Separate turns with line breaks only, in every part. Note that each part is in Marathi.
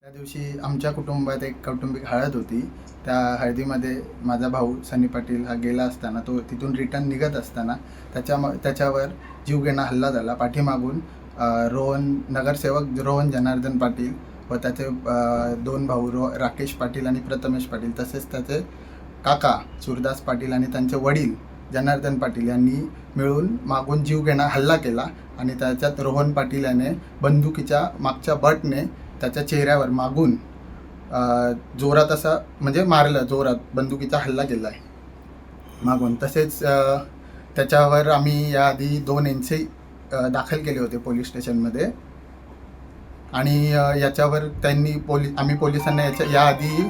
त्या दिवशी आमच्या कुटुंबात एक कौटुंबिक हळद होती. त्या हळदीमध्ये माझा भाऊ सनी पाटील हा गेला असताना, तो तिथून रिटर्न निघत असताना त्याच्यावर जीवघेणा हल्ला झाला. पाठीमागून नगरसेवक रोहन जनार्दन पाटील व त्याचे दोन भाऊ राकेश पाटील आणि प्रथमेश पाटील, तसेच त्याचे काका सूरदास पाटील आणि त्यांचे वडील जनार्दन पाटील यांनी मिळून मागून जीवघेणा हल्ला केला. आणि त्याच्यात रोहन पाटील याने बंदुकीच्या मागच्या बटने त्याच्या चेहऱ्यावर मागून जोरात असं म्हणजे मारलं, जोरात बंदुकीचा हल्ला केला आहे मागून. तसेच त्याच्यावर आम्ही याआधी 2 एनसी दाखल केले होते पोलीस स्टेशनमध्ये. आणि याच्यावर आम्ही पोलिसांना याआधी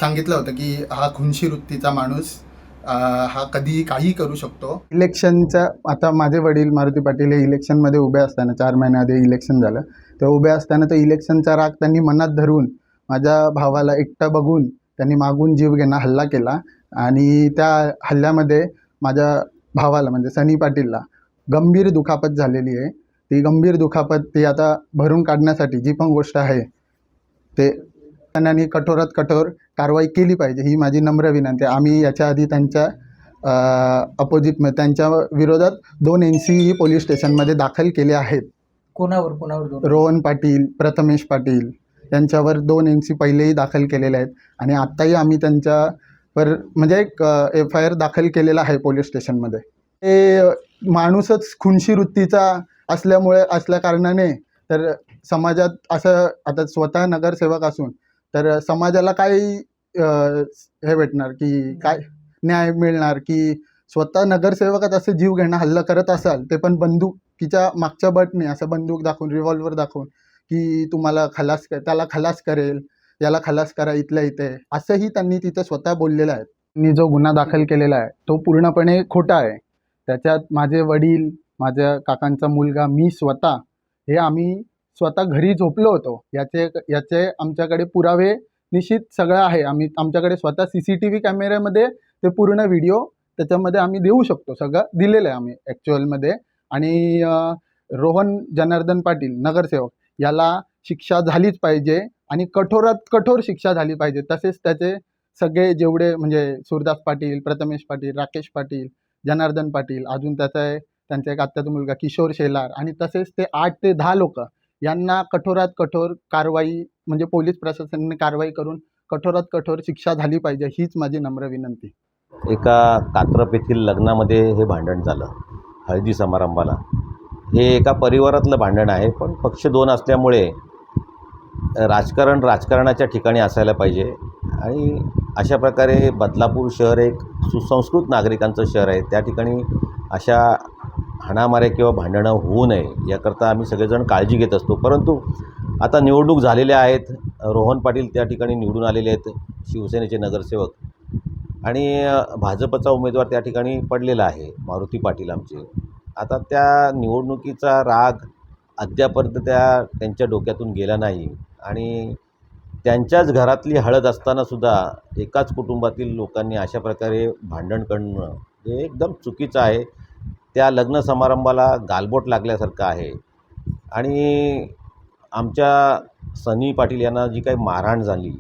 सांगितलं होतं की हा खुनशी वृत्तीचा माणूस हा कधीही काही करू शकतो. इलेक्शनचा आता माझे वडील मारुती पाटील हे इलेक्शनमध्ये उभे असताना 4 महिन्याआधी इलेक्शन झालं, तेव्हा उभे असताना तो इलेक्शनचा राग त्यांनी मनात धरून माझ्या भावाला एकटं बघून त्यांनी मागून जीवघेणा हल्ला केला. आणि त्या हल्ल्यामध्ये माझ्या भावाला म्हणजे सनी पाटीलला गंभीर दुखापत झालेली आहे. ती गंभीर दुखापत ती आता भरून काढण्यासाठी जी पण गोष्ट आहे ते त्यांनी कठोरात कठोर कारवाई केली पाहिजे, ही माझी नम्र विनंती आहे. आम्ही याच्या आधी त्यांच्या त्यांच्या विरोधात 2 NC पोलीस स्टेशनमध्ये दाखल केले आहेत.
कोणावर
रोहन पाटील, प्रथमेश पाटील यांच्यावर 2 NC पहिलेही दाखल केलेले आहेत. आणि आत्ताही आम्ही त्यांच्यावर म्हणजे एक FIR दाखल केलेला आहे पोलीस स्टेशनमध्ये. हे माणूसच खुनशी वृत्तीचा असल्या कारणाने तर समाजात असं आता स्वतः नगरसेवक असून तर समाजाला काय हे भेटणार की काय न्याय मिळणार की स्वतः नगरसेवकात असं जीवघेणा हल्ला करत असाल, ते पण बंदुकीच्या मागच्या बटने असं बंदूक दाखवून, रिव्हॉल्वर दाखवून की तुम्हाला त्याला खलास करेल, याला खलास करा इथल्या इथे, असंही त्यांनी तिथं स्वतः बोललेलं आहे. त्यांनी जो गुन्हा दाखल केलेला आहे तो पूर्णपणे खोटा आहे. त्याच्यात माझे वडील, माझ्या काकांचा मुलगा, मी स्वतः हे आम्ही स्वतः घरी झोपलो होतो. याचे आमच्याकडे पुरावे निश्चित सगळं आहे. आमच्याकडे स्वतः CCTV कॅमेऱ्यामध्ये ते पूर्ण व्हिडिओ त्याच्यामध्ये आम्ही देऊ शकतो, सगळं दिलेलं आहे आम्ही ॲक्च्युअलमध्ये. आणि रोहन जनार्दन पाटील नगरसेवक याला शिक्षा झालीच पाहिजे आणि कठोरात कठोर शिक्षा झाली पाहिजे. तसेच त्याचे सगळे जेवढे म्हणजे सूरदास पाटील, प्रथमेश पाटील, राकेश पाटील, जनार्दन पाटील, अजून त्यांचा एक आत्याचा मुलगा किशोर शेलार आणि तसेच ते 8 ते 10 लोक यांना कठोरात कठोर कारवाई म्हणजे पोलीस प्रशासनाने कारवाई करून कठोरात कठोर शिक्षा झाली पाहिजे, हीच माझी नम्र विनंती.
एका कात्रप येथील लग्नामध्ये हे भांडण झालं, हळदी समारंभाला. हे एका परिवारातलं भांडण आहे, पण पक्ष 2 असल्यामुळे राजकारणाच्या ठिकाणी असायला पाहिजे. आणि अशा प्रकारे बदलापूर शहर एक सुसंस्कृत नागरिकांचं शहर आहे. त्या ठिकाणी अशा हाणामाऱ्या किंवा भांडणं होऊ नये याकरता आम्ही सगळेजण काळजी घेत असतो. परंतु आता निवडणूक झालेल्या आहेत, रोहन पाटील त्या ठिकाणी निवडून आलेले आहेत, शिवसेनेचे नगरसेवक, आणि भाजपचा उमेदवार त्या ठिकाणी पडलेला आहे, मारुती पाटील आमचे. आता त्या निवडणुकीचा राग अद्यापर्यंत त्यांच्या डोक्यातून गेला नाही. आणि त्यांच्याच घरातली हळद असतानासुद्धा एकाच कुटुंबातील लोकांनी अशा प्रकारे भांडण करणं हे एकदम चुकीचं आहे. त्या लग्न समारंभाला गालबोट लागल्यासारखं आहे. आणि आमच्या सनी पाटील यांना जी काही मारहाण झाली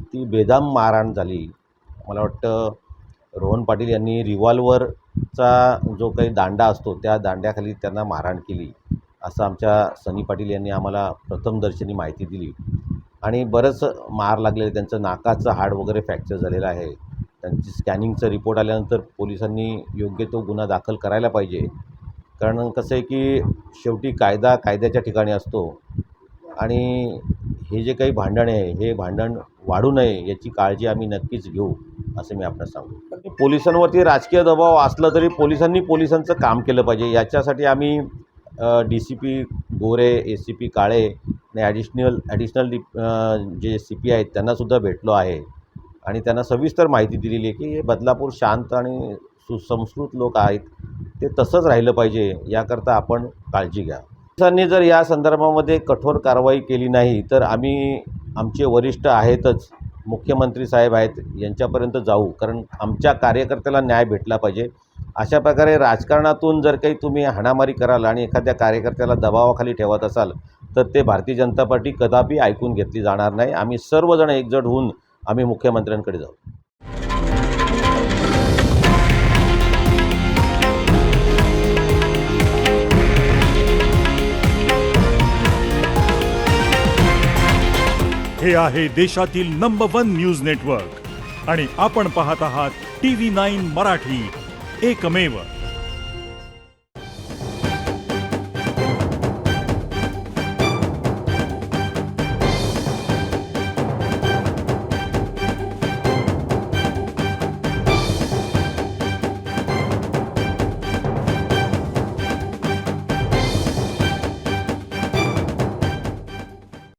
ती बेदम मारहाण झाली. मला वाटतं रोहन पाटील यांनी रिव्हॉल्वरचा जो काही दांडा असतो त्या दांड्याखाली त्यांना मारहाण केली, असं आमच्या सनी पाटील यांनी आम्हाला प्रथमदर्शनी माहिती दिली. आणि बरंच मार लागलेलं, त्यांचं नाकाचं हाड वगैरे फ्रॅक्चर झालेलं आहे. त्यांची स्कॅनिंगचा रिपोर्ट आल्यानंतर पोलिसांनी योग्य तो गुन्हा दाखल करायला पाहिजे. कारण कसं आहे की शेवटी कायद्याच्या ठिकाणी असतो. आणि हे जे काही भांडण आहे हे भांडण वाढू नये याची काळजी आम्ही नक्कीच घेऊ, असं मी आपल्याला सांगू. पोलिसांवरती राजकीय दबाव असला तरी पोलिसांचं काम केलं पाहिजे. याच्यासाठी आम्ही DCP गोरे, ACP काळे आणि ॲडिशनल जे CP आहेत त्यांनासुद्धा भेटलो आहे. आणि त्यांना सविस्तर माहिती दिलेली आहे की हे बदलापूर शांत आणि सुसंस्कृत लोक आहेत, ते तसंच राहिलं पाहिजे, याकरता आपण काळजी घ्या. पोलिसांनी जर या संदर्भामध्ये कठोर कारवाई केली नाही तर आम्ही आमचे वरिष्ठ आहेतच, मुख्यमंत्री साहेब आहेत, यांच्यापर्यंत जाऊ. कारण आमच्या कार्यकर्त्याला न्याय भेटला पाहिजे. अशा प्रकारे राजकारणातून जर काही तुम्ही हाणामारी कराल आणि एखाद्या कार्यकर्त्याला दबावाखाली ठेवत असाल तर ते भारतीय जनता पार्टी कदापि ऐकून घेतली जाणार नाही. आम्ही सर्वजण एकजूट होऊन आम्ही मुख्यमंत्र्यांकडे जाऊ.
हे आहे देशातील नंबर 1 न्यूज नेटवर्क आणि आपण पाहत आहात TV9 मराठी, एकमेव.